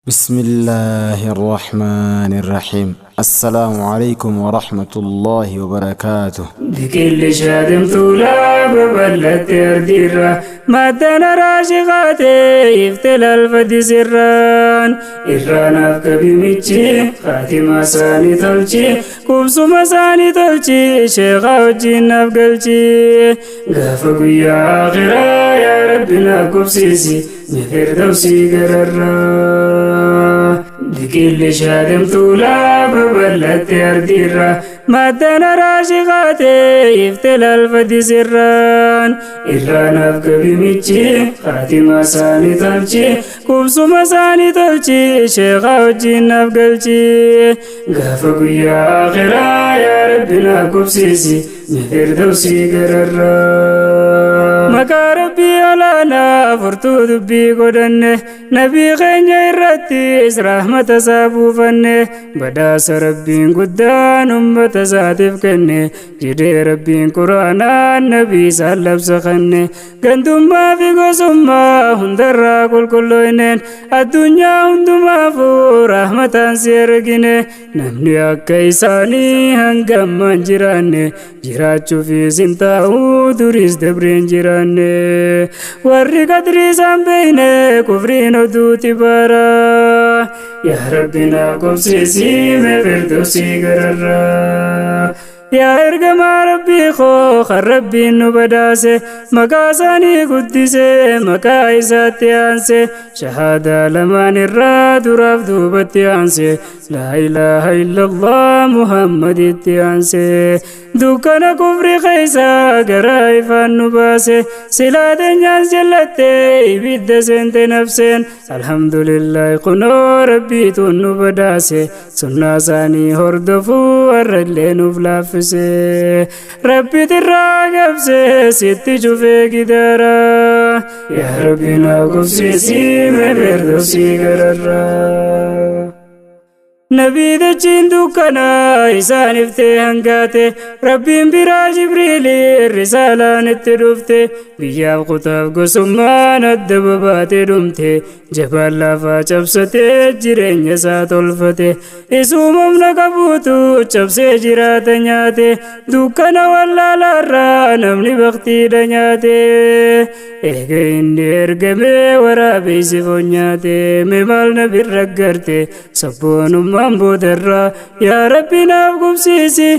بسم الله الرحمن الرحيم. السلام عليكم ورحمة الله وبركاته. بكل شادم طولا ببلت يرديرا مادنا راشقاتي يفتل الفد سران إرانا بكبيميتشي خاتمة ساني تلشي كوبسوما ساني تلشي شيخا وجينا بقلشي غافق يا آخرا يا ربنا كوبسيسي نفر دوسي قررا بكل شادم طولا ببلت يرديرا مادنا راشقاتي يفتل الفد سران إرانا بكبيميتشي خاتمة ساني تلشي كوبسوما ساني تلشي شيخا وجينا بقلشي غافق يا آخرا يا ربنا كوبسيسي نفر دوسي قررا مكا ربي علانا فرتو دبي قدنه نبي خيني الرتيس رحمة سابوفنه بداس ربين قدان أمة ساتف كنه جدي ربين قرانا النبي سالب سخنه قندم ما في قسمة هندرا كل إنين الدنيا هندما فو رحمة سيرقنه نمني أكيساني هنقم من جيرانه جيراتشو في سنتاو دوريس دبرين جيرانه warri qadriisaan beeyne kufriin oduuti bara yaa rabbina qobsiisii mee firdawsii gararra yaa ergamaa rabbii koo kan rabbiin nu badaase maqaa isaanii guddise maqaa isaatti aanse shahaadaa lamaan irraa duraaf duubatti aanse laa ilaaha illallah muhammaditti aanse dukkana kufri keeysa gara ifaan nu baase silaa deenyaan jallatte ibidda seente nafseen alhamdulillahi kunoo rabbiituun nu badaase sunnaa isaanii hordofuu warrallee nuuf laaffise rabbi tirraa gabse sitti cufee gidara yaa rabbi naa qobsiisii mee firdawsii gararra نبي دجين دوكنا إسان افتي هنگاته ربين برا جبريل الرسالة نتدفته بياب قطاب قسمان الدببات دمته جبال لافا چبسته جرين يسات الفته اسو ممنا قبوتو چبسه جرات نياته دوكنا والله لارا نمني بختي دنياته ايگه اندي ارگمه ورا بيسي فنياته ممال نبي رگرته سبونم mambo darra ya rabbi naaf qubsiisi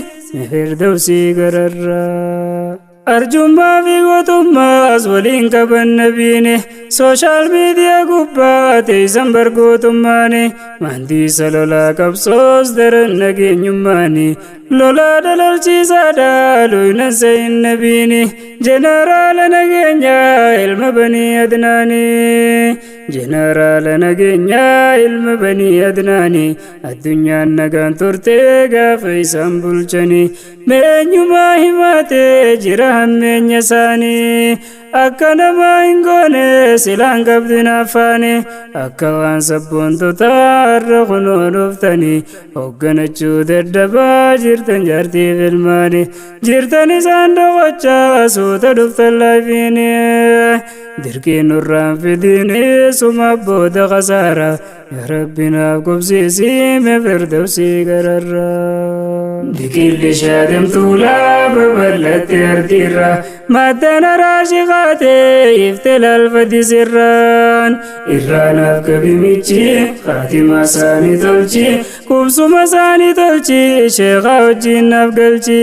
firdawsii gararra arjummaa fi gootummaas waliin qaban nabiine sooshaal miidiyaa gubbaa teeysan bargootummaani maandiisa lolaa qabsoos daran nageenyummaani lolaa dalalchiisaadha looynan sayin nabiini jeneraala nageenyaa ilma banii adnaani jeneraala nageenyaa ilma banii adnaani addunyaan nagaan turtee gaafa isaan bulchani meenyumaa himaatee jira hammeenya isaanii akka namaa hin goone silaan qabdin affaani akka waan sabboontotaa har'a kunoo dhuftanii hoogganachuu dadhabaa jirtan jaartiif ilmaani jirtan isaan dhoqochaa suuta dhuftan laafiini dirqiin nurraan fidiini suma booda khasaara yaa rabbi naaf qobsiisii mee firdawsii gararra bikilli shaadam tuulaa babal'atte ardiirra maaddana raashiqaatee iftil alfadi sirraan irraanaaf kabimichi khaatima isaanii tolchi kubsuma isaanii tolchi sheekha wajjiin naaf galchi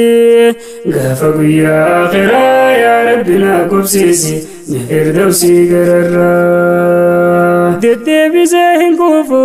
gaafa guyyaa akhiraa yaa rabbi naaf qobsiisi mee firdawsii gararra deddeebisee hin kuufu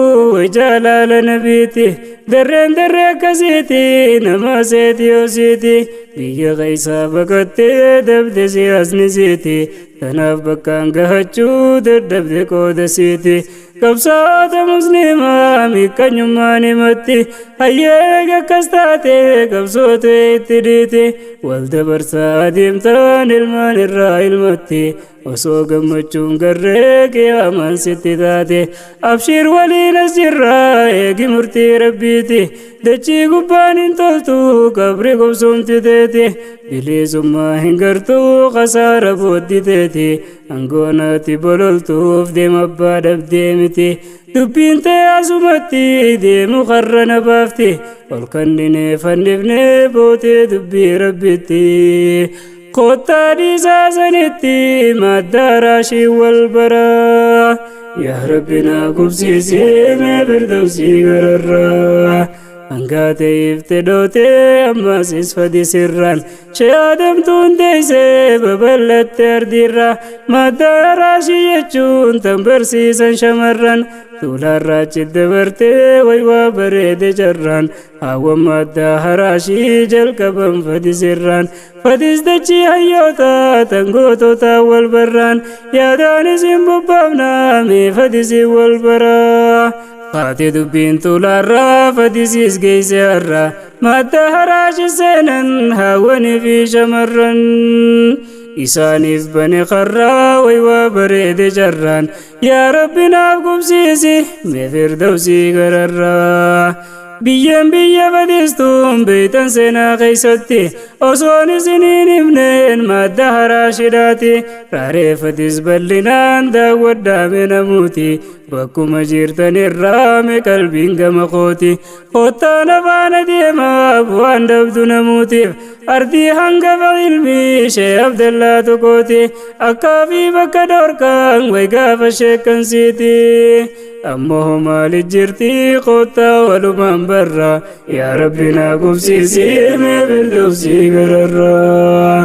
jaalala nabiiti darreen darree akkasiiti nama seeti yoo siiti biyya keeysaa baqattee dabde siyaasni siiti kanaaf bakkaan gahachuu dadhabde qooda siiti qabsaa'ota muslimaa miqqanyummaan himatti hayyeega akkas taate qabsoota itti dhiiti wal dabarsaa adeemtaan ilmaan irraa ilmatti osoo gammachuun garree qiyaamaan sitti taate abshiir waliin as jirraa eegi murtii rabbiiti dachii gubbaan hin toltu qabri gobsumti teeti bilisummaa hin gartuu khasaara boodditeeti angoonati bololtuuf deema abbaa dhabdee miti dubbiin ta'e asumatti deemu karra baafte ol kannine fannifne bootee dubbii rabbitti kottaa dhiisaa sanitti madda raashii wal baraa yaa rabbi naa qubsiisee mee firdawsii gararraa Angate iftedote ammas isfadi sirran Shayadamtuun deeyse babal'atte ardiirra madda raashii jechuun tan barsiisan shamarran Tuularraa chiddabarte waywaa bareede jarran Hawwan madda haraashii jalqaban fadi sirran Fadis dachii hayyoota tan gootota wal barraan Yaadaan isin bobbaafna mee fadisi wal baraa Faati dubbiin tuularraa fadisiis geeyse har'a madda haraashi seenan hawwanii fi shamarran isaaniif bane karraa waywaa bareede jarraan yaa rabbi naaf qubsiisi mee firdawsii gararraa biyya fadistuun beeytan seenaa keeysatti osoon isiniin himneen madda haraashidhaati raaree fadis bal'inaan daawwadhaame namuuti bakkuma jirtan irraa mee qalbiin gama kooti kottaan afaana deemaa bu'aan dabdu namuutiif ardii hangafa ilmi shee abdallaa tokkooti akkaa fi bakka dhorkaan way gaafa sheekkansiiti ammoo maali jirti kottaa walumaan barra yaa rabbi naa qubsiisii mee firdawsii gararraa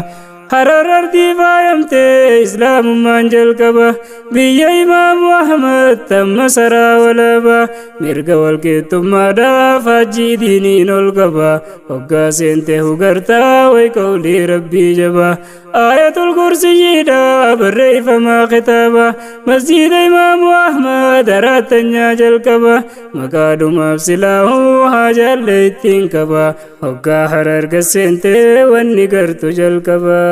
Harar ardii faayamtee islaamummaan jalqaba biyya imaamu Ahmad tamma saraa walaba mirga walqixxummaadhaaf hajjii diiniin ol qaba hoggaa seentee hugartaa way qawlii rabbii jaba ayatul kursiyyiidha barreeffamaa kitaaba masjiida imaamu Ahmad arattanyaa jalqaba maqaadhumaaf silaahuu haajaallee ittiin qaba hoggaa harar gasseentee wanni gartu jalqaba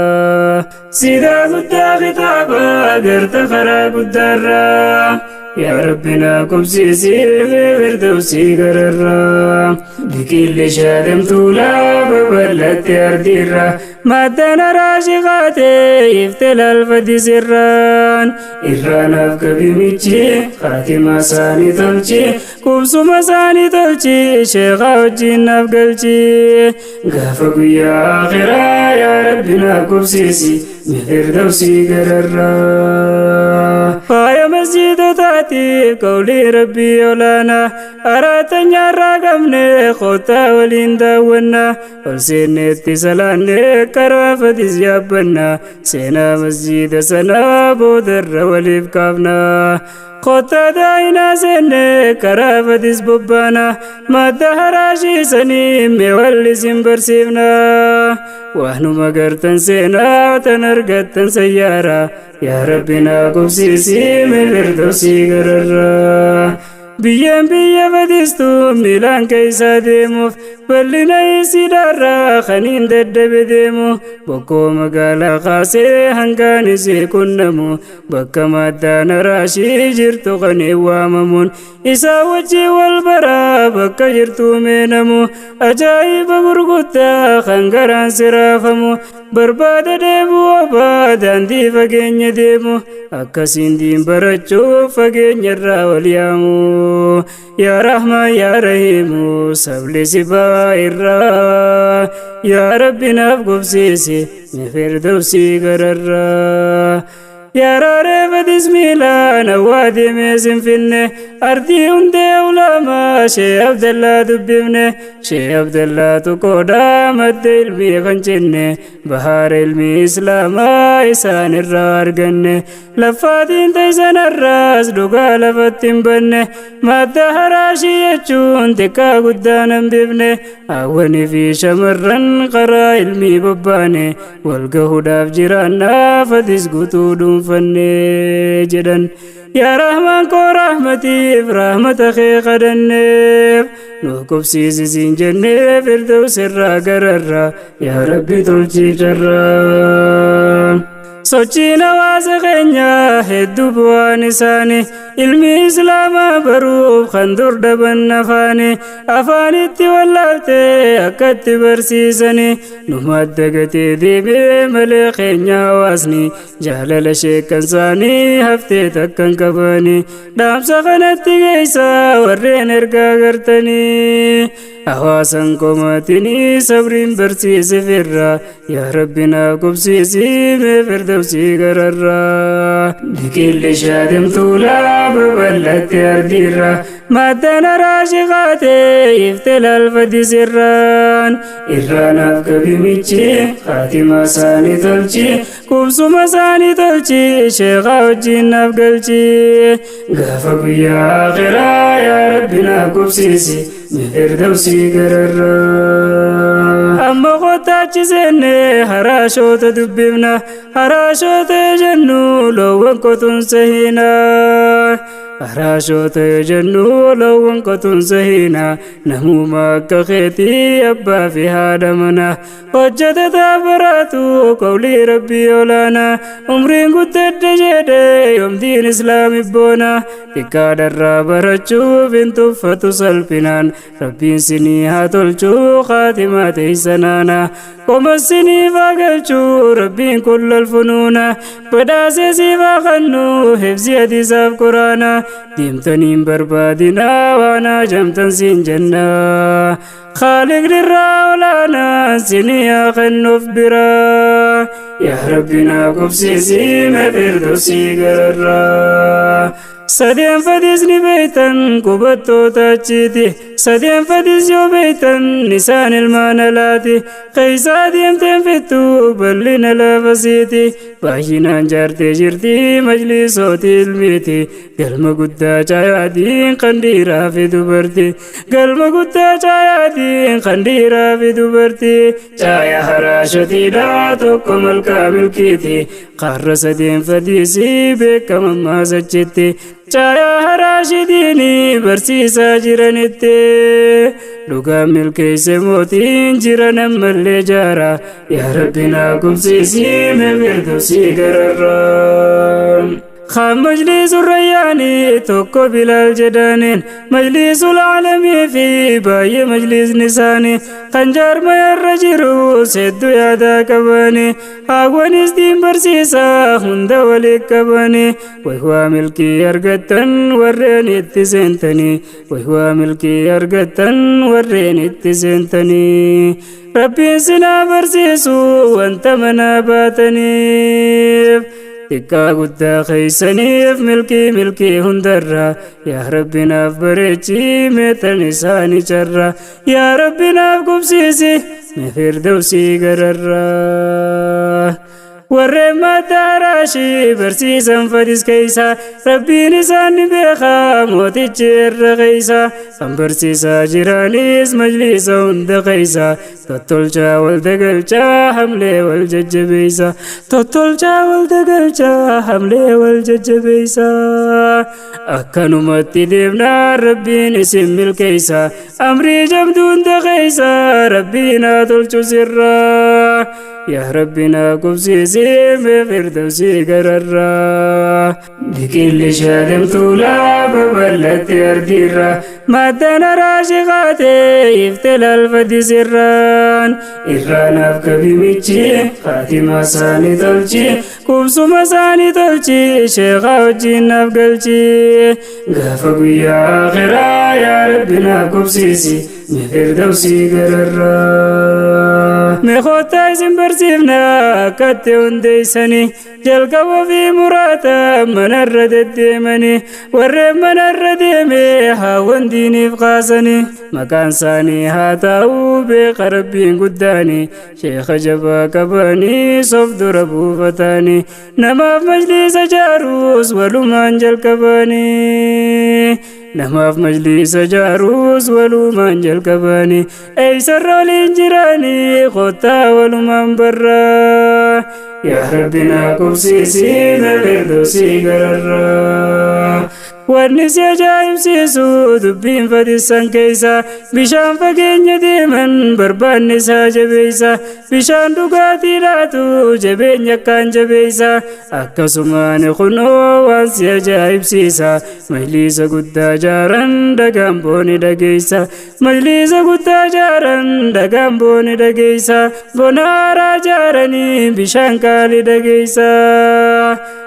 Sida guddaa kitaaba garta karaa guddaarraa yaa rabbi naa qubsiisii mee firdawsii gararraa biqilli shaadamtuulaa babal'atte ardiirra maddan haraashii qaatee ifte laalfadi sirraan irraanaaf qabimichi khaatima isaanii tolchi qubsuma isaanii tolchi sheekaa wajjin naaf galchi gaafa guyyaa akhiraa yaa rabbi naa qubsiisi mee firdawsii gararraa faaya masjiidotaatiif qawlii rabbii olaanaa arattanyaarraa qabne kottaa waliin daawwanna ol seenneetti salaanne karaa fadis yaabbanna seenaa masjiida sanaa boodarra waliif kaafna kottaa daa'inaa seenne karaa fadis bobbaana madda haraashii sanii mee wallisin barsiifna waanuma gartan seenaa tan argattan sayyaara yaa rabbi naa qubsiisii mee firdawsii gararraa biyya fadistuun miilaan keeysaa deemuuf bal'ina isiidhaarraa kaniin dadhabe deemu bokkoo magaalaa kaasee hangaan isii qunnamu bakka maddaan haraashii jirtu kaneen waamamuun isaa wajjii wal baraa bakka jirtuu meenamu ajaa'iba gurguddaa kan garaan siraafamu barbaada deebuu obaa daandii fageenya deemu akkasiin diin barachuuf fageenyarraa wal yaamu yaa rahmaan yaa rahiimu sabli sibaa irraa yaa rabbi naaf qubsiisi mee firdawsii gararraa yaa raaree fadis miilaan hawwaa deemee sinfinne ardii hundee ulamaa shee abdallaa dubbifne shee abdallaa tokkodhaa madda ilmii kan jenne bahaara ilmii islaamaa isaan irraa arganne laffaatiin taysanarraas dhugaa lafatti hin banne madda haraashii jechuun xiqqaa guddaan hambifne hawwanii fi shamarran karaa ilmii bobbaane wal gahuudhaaf jiraannaa fadis guutuu dhuunfanne jedhan yaa rahmaan koo rahmatiif rahmata kee kadhanneef nu qubsiisi siin jennee firdawsirraa gararraa yaa rabbi tolchii carraa sochiin hawaasa keenyaa hedduu bu'aan isaanii ilmi islaamaa baruuf خندور دبن أفاني واللالتي أكت برسيسني نمد قتي ديبي مليخين يواسني جهل لشيك انساني هفتي تكن كفاني دام سخنت قيسا ورين ارقا قرتني أحواسا كوماتني صبرين برسيس فرا يا ربنا كبسيسي مفردوسي قررا بكل شادم طولا ببلت أرديرا مادنا راشقاتي يفتل الفدي سران إرانا بكبيميتشي خاتمة ساني تلشي كوبسوما ساني تلشي شيخا وجينا بقلشي غافق يا آخرا يا ربنا كبسيسي مفردوسي قررا أما قطاچ سنة هراشوت دببنا هراشوت جنو لو انكتن سهينا هراشوت جنو لو انكتن سهينا نمو مكة خيتي أبا في هادمنا وجد تابراتو قولي ربي ولانا عمرين قدد جيدي يوم دين إسلام بونا تكاد الرابرچو بنتو فتو سلبنان ربين سني هاتولچو خاتماتي سنانا قم السني فاقلچو ربين كل الفنون بداسي سيفا خنو حفظي حديث قرانا ديمتنين بربادنا وانا جمتن سين جنة خالق للراولانا سني خنو برا يا ربنا قبسيسي مفردوسي قررا سدين فديسني بيتن قبطو تاچيتي سدين فديس يو بيتن نسان المانلاتي قيسا ديمتن فتو بلين لفسيتي باهينان جارتي جرتي مجلسوتي الميتي قلما قدا جايادين قنديرا في دبرتي قلما قدا جايادين قنديرا في دبرتي جايا هراشتي لا توكم الكامل كيتي قار سدين فديسي بكم ما سجتي جايا هراشديني برسيسا جرانتي لغا ملكي سموتين جرانا ملي جارا يا ربنا قبسيسي مفردوسي قرران خام مجلس الرياني توكو بلال جدانين مجلس العالمي في باي مجلس نساني خنجار ما يرجرو سيدو يادا كباني آغوانيس دين برسيسا هند ولي كباني وهو ملكي أرغتن ورين اتسنتني وهو ملكي أرغتن ورين اتسنتني ربي سنا برسيسو وانت مناباتني تكا قدا خيسانيف ملكي هندرا يا ربنا فبريتشي ميتل نساني جرا يا ربنا فقبسيسي مفردوسي قررا ورما تاراشي برسيسا فديس كيسا ربي نساني بيخا موتي جير غيسا برسيسا جيرانيس مجلسا هند غيسا تطلجا والدقلجا حملي والججبيسا تطلجا والدقلجا حملي والججبيسا أكنو متي ديبنا ربي نسم الكيسا أمري جمدون دغيسا ربي ناتلجو سرا يا ربنا قبسيسي مفردوسي قررا بكل شادم طولا ببلت أرديرا مادنا راشقاتي يفتل الفدي سران إرانا بكبيميتشي خاتمة ساني تلشي كوبسوما ساني تلشي شيخا وجينا بقلشي غافق يا آخرا يا ربنا قبسيسي مفردوسي قررا مخوتا سنبرسيفنا كتي هنديسني جلقوا في مراتا من الردد ديمني ورب من الرديمي هاون ديني فقاسني مكان ساني هاتاو بقربين قداني شيخ جبا كباني صف دربو فتاني نما في مجلس جاروس ولمان جل كباني نما في مجلس جاروس ولمان جل كباني اي سرولين جراني خوتا ولمان برا يا ربنا قبسيسي مفردوسي قررا والنسي جايب سيسو دبين فديسان كيسا بشان فقين ديمن بربان نسا جبيسا بشان دقاتي لاتو جبين يكان جبيسا أكا سمان خنو وانسي جايب سيسا مجليسا قد جارن دقام بوني دقيسا مجليسا قد جارن دقام بوني دقيسا بنارا جارني بشان كالي دقيسا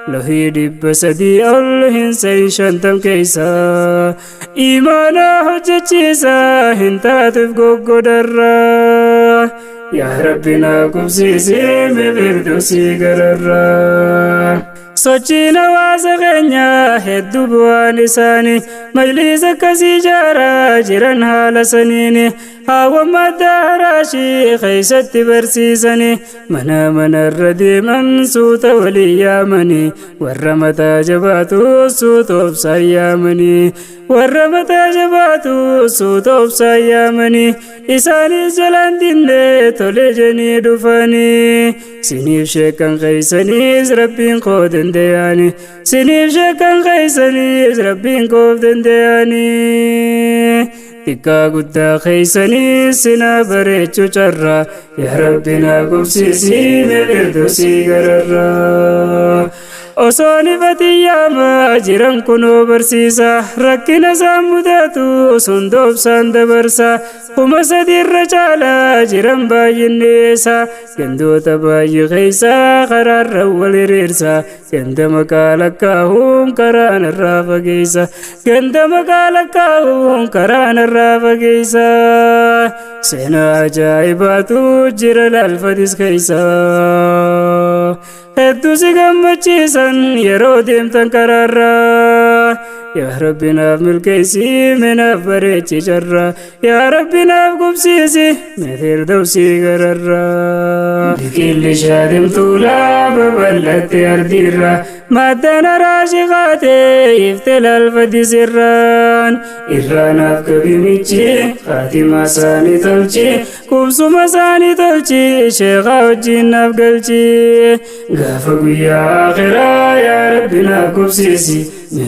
لهي دب سدي الله سيشان تم كيسا إيمانا حجتشيسا هنتا تفقو قدرا يا ربنا كبسيسي مبردوسي قررا sochina wasaqenya heddu buwanisani majlisa kasi jara jiran hala sanini hawa madarashi khaysatti barsisani mana mana radiman suta waliyamani warramata jabatu sutop sayamani warramata jabatu sutop sayamani isani jalandinde tolejani dufani sinif shekan khaysani rabbin qodin دياني سنيف شكن خيسني ربين كوف دياني تكا قد خيسني سنا بريتشو شرا يا ربنا قبسيسي مبردوسي قررا osoni fatiyama jiran kuno barsisa rakkina samudatu sundob sanda barsa kuma sadirra chala jiran bayinnesa gandota bayi khaisa qararra walirirsa ganda makalakahum karana rafagisa ganda makalakahum karana rafagisa sena ajaibatu jiral alfadis khaisa heddu sigammachiisan yeroo deemtan karaarraa yaa rabbi naaf milkeessii minaaf bareechi jarraa yaa rabbi naaf gubsiisi meetir dawsii gararraa biqilli shaadimtuulaa babal'atte ardiirraa maaddana raashii qaatee ifte lalfadisirraan irraa naaf kabimichi qaatimaa isaanii tolchi kubsuma isaanii tolchi sheeqaa wajjin naaf galchi gaafa guyyaa akhiraa yaa rabbi naaf gubsiisi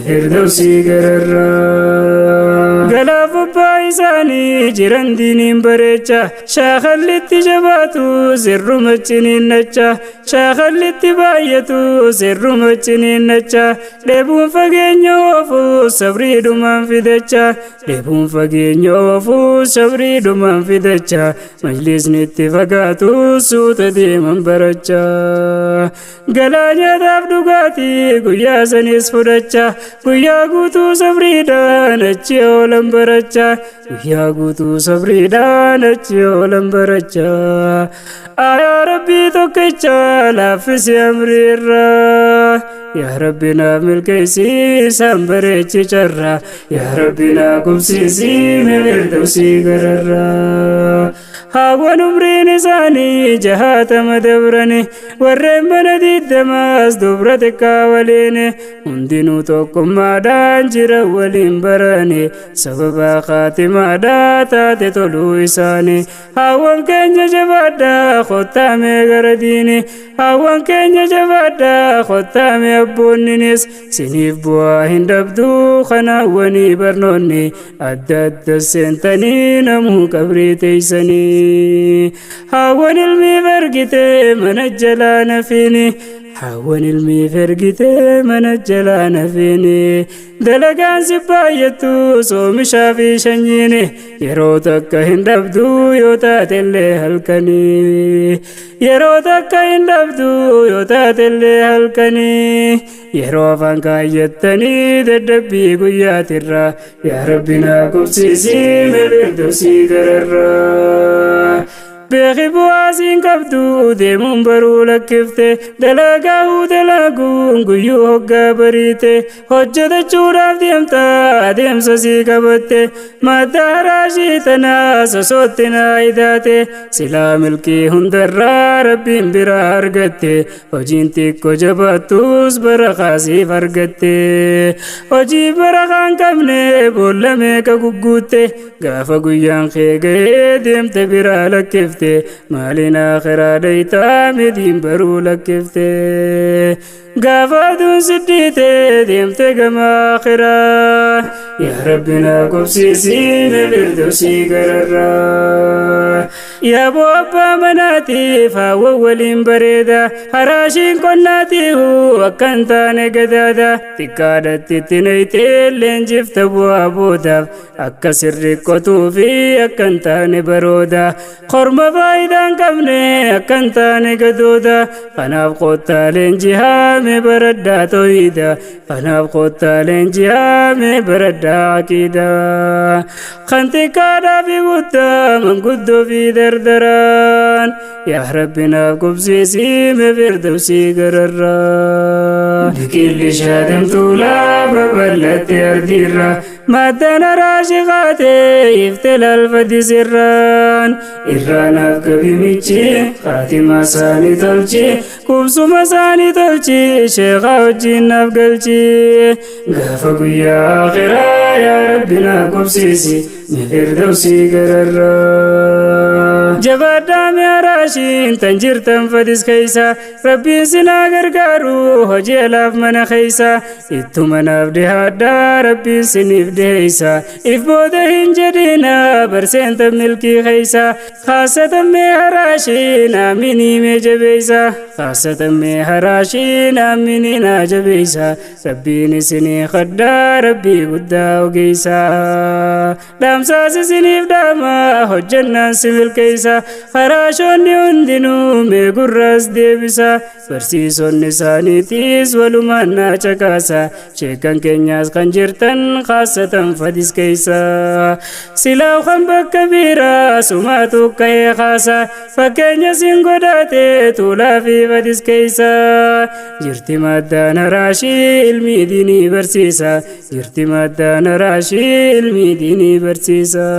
firdawsii gararraa galaaf abbaa isaanii jiran diiniin bareecha shaakallitti jabaatu sirruma ciniinnacha shaakallitti baay'atu sirruma ciniinnacha dheebuun fageenya oofuu sabriidhumaan fidacha dheebuun fageenya oofuu sabriidhumaan fidacha majlisni itti fagaatu suuta deeman baracha galaa nyaataaf dhugaatii guyyaa sanis fudhacha guyyaa guutuu sabriidhaan achi oolan baracha guyyaa guutuu sabriidhaan achi oolan baracha yaa rabbii tokkicha laaffisi amriirraa yaa rabbi naaf milkeessii isaan bareechi carraa yaa rabbi naaf gubsiisii firdawsii gararraa haawwan umriin isaanii jahaatama dabrani warreen mana diddamaas dubra xiqqaa waliin hundinuu tokkummaadhaan jira waliin barani sababa kaatimaadhaa taate toluu isaanii haawwan keenya jabaadhaa kottaamee gara diini haawwan keenya jabaadhaa kottaamee abboonninis siniif bu'aa hin dhabduu kanaawwanii barnoonni adda adda seentanii namuu qabrii teeysanii hawan ilmi fergite mana jalana fini hawan ilmi fergite mana jalana fini dalagaan sibbaayatu soomishaa fi shanyiini yeroo takka hin dhabdu yoo taatellee halkanii yeroo takka hin dhabdu yoo taatellee halkanii yeroo afaan kaayyattanii dadhabbii guyyaatirraa yaa rabbi naa gubsiisii firdawsii gararraa beeki bu'aasiin qabdu deemuun baruu lakkifte dalagaa'uu dalaguun guyyuu hoggaa bariite hojjetachuudhaaf deemta adeemsa sii qabatte madda raashii tanaa sosootti naa idaate silaa milkii hundarraa rabbiin biraa argatte hojiin xiqqoo jabaattus barakaasiif argatte hojii barakaan qabne boolla meeqa gugguutte gaafa guyyaan kee ga'ee deemte biraa lakkifte لكفته مالين آخرة ديتا مدين برو لكفته قافادون سديته ديمت كما آخرة يا ربنا قبسيسي نبردوسي قرر يا بوابا مناتي فاولين بريدا هراشين قناتي هو أكنتان قدادا تكادت تتنيتي لين جفت بوابودا أكسر ركوتو في أكنتان برودا خرم فايدان كمني أكنتان قدودا فناف قوتا لين جهام بردا تويدا فناف قوتا لين جهام بردا عكيدا خنتي كادا في قوتا من قدو في دردران يا ربنا قبسيسي مفردوسي قرران لكل شادم طولا ببلت يرديرا مادنا راشقاتي يفتل الفدي سران إرانا كبيميشي خاتمة ساني تلشي كوبسوما ساني تلشي شيخا وجين نفقلشي غافقوا يا آخرا يا ربنا قبسيسي مفردوسي قرران جبادام يا راشين تنجرتم فديس كيسا ربي سنا غرغارو هجي لاف من خيسا اتو مناف دهادا ربي سنيف دهيسا اف بودهن جدينا برسين تملكي خيسا خاصة مي هراشين آميني مي جبيسا خاصة مي هراشين آميني ناجبيسا ربي نسني خدا ربي قدا وقيسا دام ساس سنيف داما هجنا سمل كيسا خراشوني هندنو مي قرس ديبسا برسيسون نسانيتيس ولمانا چكاسا شيكن كنياس خنجرتن خاصة فديس كيسا سلاو خنبك كبيرا سماتو كي خاصا فكينيا سنقوداتي تولا في فديس كيسا جرتي مادان راشي علمي ديني برسيسا جرتي مادان راشي علمي ديني برسيسا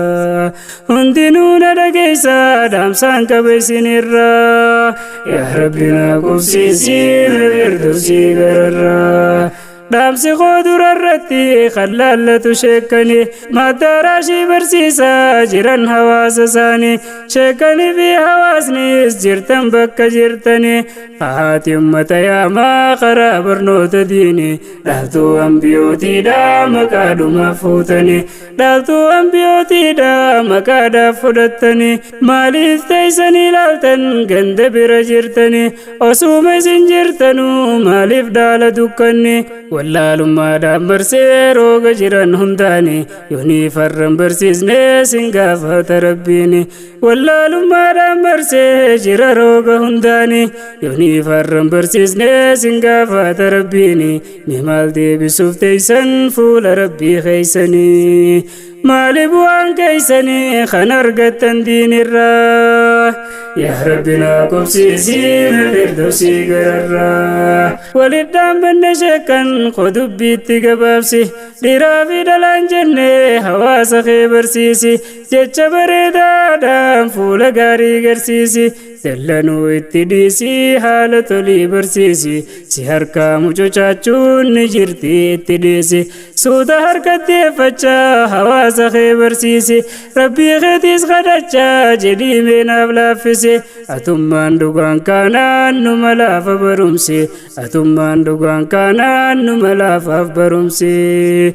هندنو ندقيسا دامسان كبسين الرا يا ربنا قبسيسي مفردوسي قرر دامسي خودر الرتي خلالة شكني ما تراشي برسيسا جران حواس ساني شكني في حواسني جرتن بك جرتني فهاتي أمتا يا ما خرابر نوت ديني دالتو أنبيوتي دا مكادو مفوتني دالتو أنبيوتي دا مكادا فدتني ماليف تيسني لالتن گند بر جرتني أسوم سنجرتنو ماليف دال دكني والله دام برسي روغ جيران هنداني يوني فرم برسيزني سنغافة ربيني والله دام برسي جيرا روغ هنداني يوني فرم برسيزني سنغافة ربيني مهمال دي بسوف تيسن فول ربي خيسني مالي بوان كيسني خنرقتن دين الرا يا ربنا قبسيسي مفردوسي قرر ولدام بنشكن خدب بيتي قبابسي لرافي دلان جنة حواس خيبرسيسي جيتش بريدا دام فول غاري قرسيسي دلنو اتديسي حالة لي برسيسي سي هركا مجوچاچون نجرتي اتديسي سودا هركتي فچا حواس خيبرسيسي ربي خديس خدچا جدي من أبلافسي أتمان دوغان كانان نملاف برمسي أتمان دوغان كانان نملاف برمسي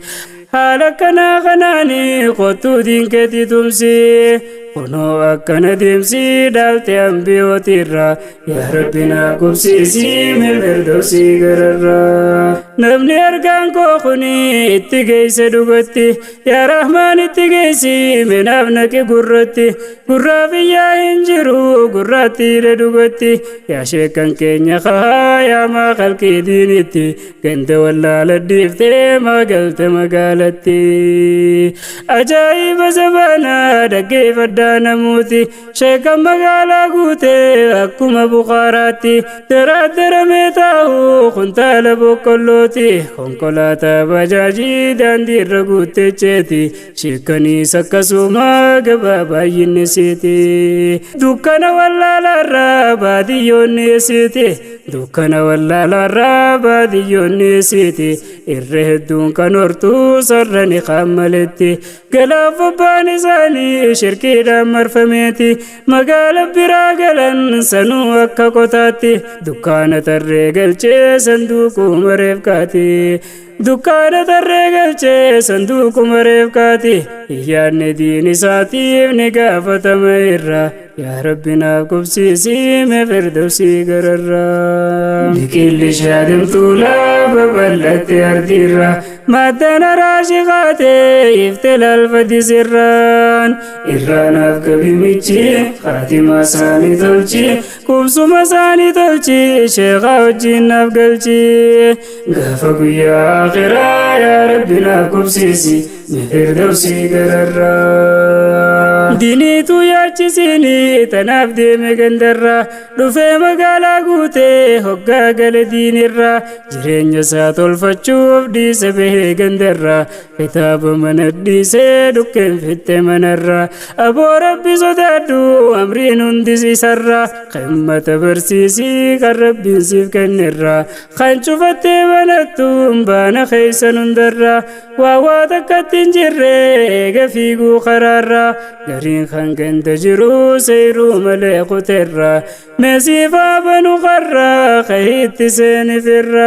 حالكنا خناني قطو دين كتي تمسي ونو أكنا ديمسي دالتي أنبيوتي الرا يا ربنا قبسيسي مفردوسي قرر نبني أرقان كوخني اتقيس دوغتي يا رحمن اتقيسي من أبنك قرتي قرافي يا انجرو قراتي لدوغتي يا شيكن كينيا خها يا ما خلقي دينتي كنت ولا لديفتي ما قلت مقالتي أجايب زبانا دقي فدا نموتي شيكا مقالا قوتي أكما بخاراتي ترى ميتاهو خنتا لبو كلوتي خنقلاتا بجاجي داندي رقوتي چيتي شيكني سكسوما قبابا ينسيتي دوكنا ولا لرابا ديون نسيتي دوكنا ولا لرابا ديون نسيتي الرهدون كنورتو سرني خملتي قلاف بانساني شركي دمر فميتي مقال براقلا سنو أكا قطاتي دكانة الرقل صندوق مرفقاتي دكانة الرقل صندوق مرفقاتي يا دين ساتي نقافة ميرا يا ربنا كبسيسي مفردوسي قررا بكل شادم طولا ببلت أرديرا مادنا راشقاتي يفتل الفدي سران إران أفق بميتشي خاتم ساني تلشي كبسو مساني تلشي شيخا وجين أفقلشي غافق يا آخرا يا ربنا كبسيسي مفردوسي قررا ديني تو ياچسيني تناف ديمي گندرا دفه مقالا قوتي حقا قل دين الرا جرين جسات الفچوف دي سبه گندرا كتاب من الديس دكين فت من الرا أبو ربي صدادو أمرين اندسي سرا قمة برسيسي قرب سيف كنرا خانشو فتي بنتم بانا خيسا نندرا وواتك تنجري غفيقو قرارا غرين خانقن تجرو سيرو مليقو ترا مسيفا بنو قرا خيت سين فرا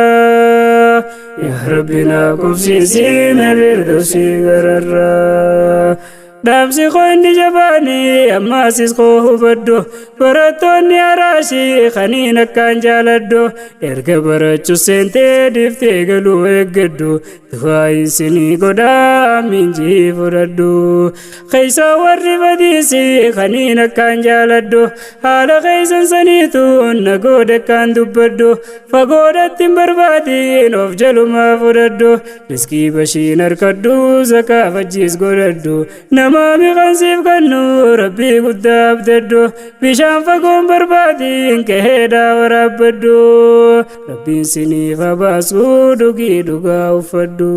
يا ربنا كفسيسي مبردوسي غررا دامسي خويني جباني أما سيسخوه بدو براتوني أراشي خانين كان جالدو إرقى براتشو سنتي دفتي قلو اقدو دخواي سني قدا من جي فردو خيسا ورّي بديسي خانين كان جالدو حال خيسا سنيتون نقود كان دبدو فقودت بربادين وفجلو ما فردو رزقي بشين اركدو زكا فجيس قردو نمامي غنسيف كنو ربي قداب ددو بشان فقوم بربادين كهيدا ورابدو ربي سنيف باسو دوغي دوغا وفدو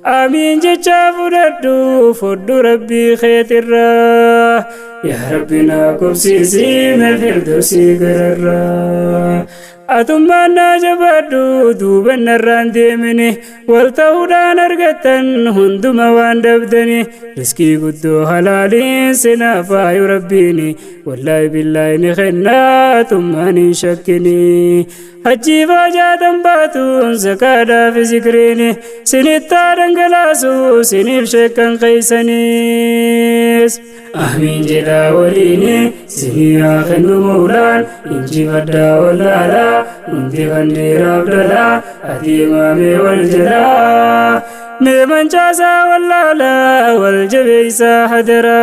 آمين جچا فددو فدو ربي خيترا يا ربنا كبسيسي مفردوسي قررا أتمنى جبادو دوبن الراندي مني والتهودان أرغتن هندما وان دبدني رزقي قدو حلالين سنافا يربيني والله بالله نخنا تماني شكني حجي فاجاتن باتون زكادا في ذكريني سنتا دنگلاسو سنيف شكن قيسنيس آمين جدا وليني سني آخن مولان إنجي فدا ولالا انتي غندير عبدالله أتي مامي والجلا ميمن جاسا ولالا والجبيسا حدرا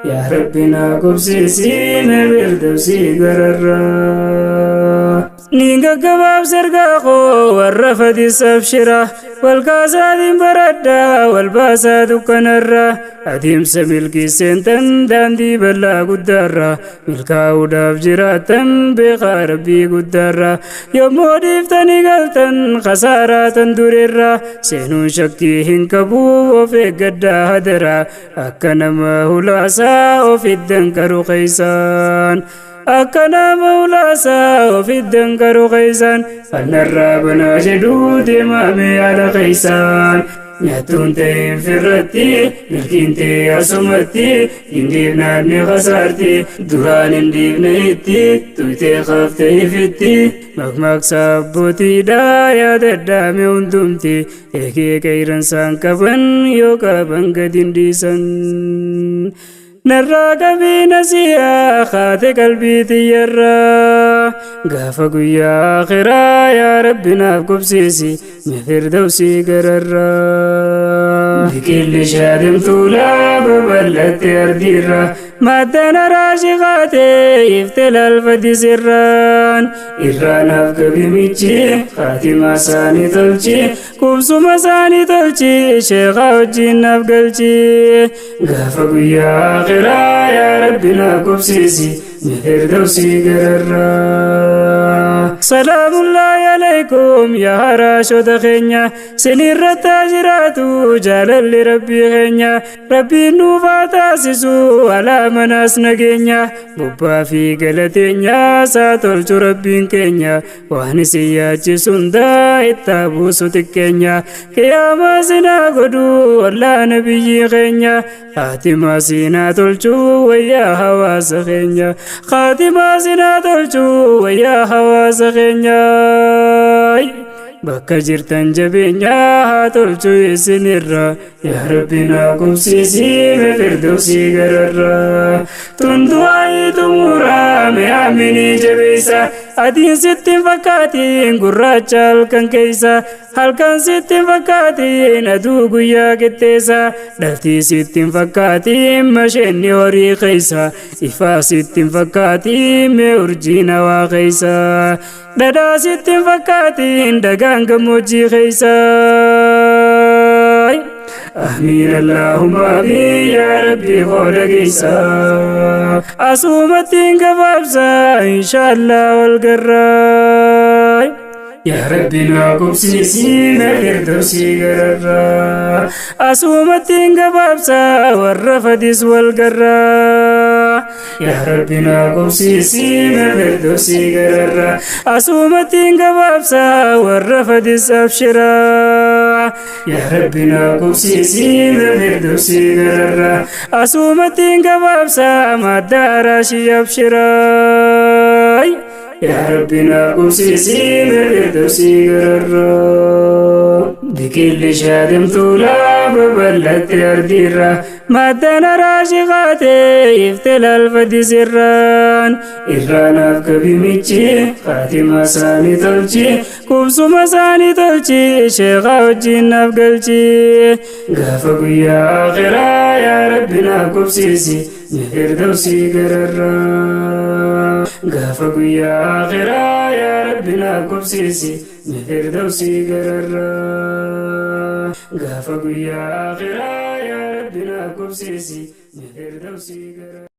يا ربنا كبسيسي مبردوسي قررا نينغا قباب سرقاقو والرفد السبشرة والقاسا دين بردا والباسا دكنرا أديم سملكي سنتن داندي بلا قدارا ملكاو داف جراتن بيقا ربي قدارا يومو ديفتني قلتن خسارة تندوريرا سينو شكي هنكبو وفي قدا هدرا أكنما هلاسا وفي الدنكر قيسان أكنا مولاسا وفي الدنكر قيسان فنرابنا جدود مامي على قيسان نهتون تين فرتي ملكين تي أسمتي إنديب نادني خسارتي دوران إنديب نهتي تويتي خفتي فتي مكمك سابوتي دايا ددامي وندمتي إيكي كيران سانكبن يوكا بنغدين ديسان نراك بنسيا خات قلبي تيرا غافق يا آخرا يا ربنا كبسيسي مفردوسي قررا بكل شادم طولا ببلت أرديرا مادنا راشقاتي يفتل الفدي سران إران أفق بميتشي خاتم ساني تلشي كبسو مساني تلشي شيخا وجين أفقلشي غافق يا آخرا يا ربنا كبسيسي مفردوسي قررا سلام الله عليكم يا هراشو دخينيا سنير التاجراتو جلال ربي غينيا ربي نوفا تاسسو على مناس نغينيا بوبا في غلطينيا ساتولچو ربين كينيا وانسيا جسوندا اتابو سوتكينيا كياما سنا غدو ولا نبي غينيا خاتما سنا تولچو ويا حواس غينيا خاتما سنا تولچو ويا حواس غينيا bakka jirtan jabeenyaa haa tolchu isinirra yaa rabbina qubsiisii firdawsii gararra tundu'aayi xumuraa mi'aaminii jabeessa adiin sittiin fakkaatiin gurraacha halkan keessa halkan sittiin fakkaatiin aduu guyyaa qixxeessa dhaltii sittiin fakkaatiin masheenni horii keessa ifaa sittiin fakkaatiin mee urjiin hawaa keessa dhadhaa sittiin fakkaatiin dhagaan gammoojjii keessa آمين اللهم آمين يا ربي خولك إيسا أصومتين كبابسا إن شاء الله والقراي يا ربي ناكم سيسين الفردوسي قرر أصومتين كبابسا والرفدس والقراي يا ربي ناكم سيسين الفردوسي قرر أصومتين كبابسا والرفدس أبشرا يا ربي ناكم سيسين الفردوسي قرر أصومتين كبابسا ما الداراشي أبشرا يا ربي ناكم سيسين الفردوسي قرر بكل شادم طولا ببلت أرديرا ما دانا راشقاتي يفتل الفدي سران إرانا بكبي ميتشي خاتمة ساني تلشي كوبسو مساني تلشي شيخا وجين نفقلشي غافقوا يا آخرا يا ربي ناكم سيسي الفردوسي قرر غافقوا يا آخرا يا ربي ناكم سيسي الفردوسي قرر غافقوا يا آخرا يا ربي ناكم سيسي الفردوسي قرر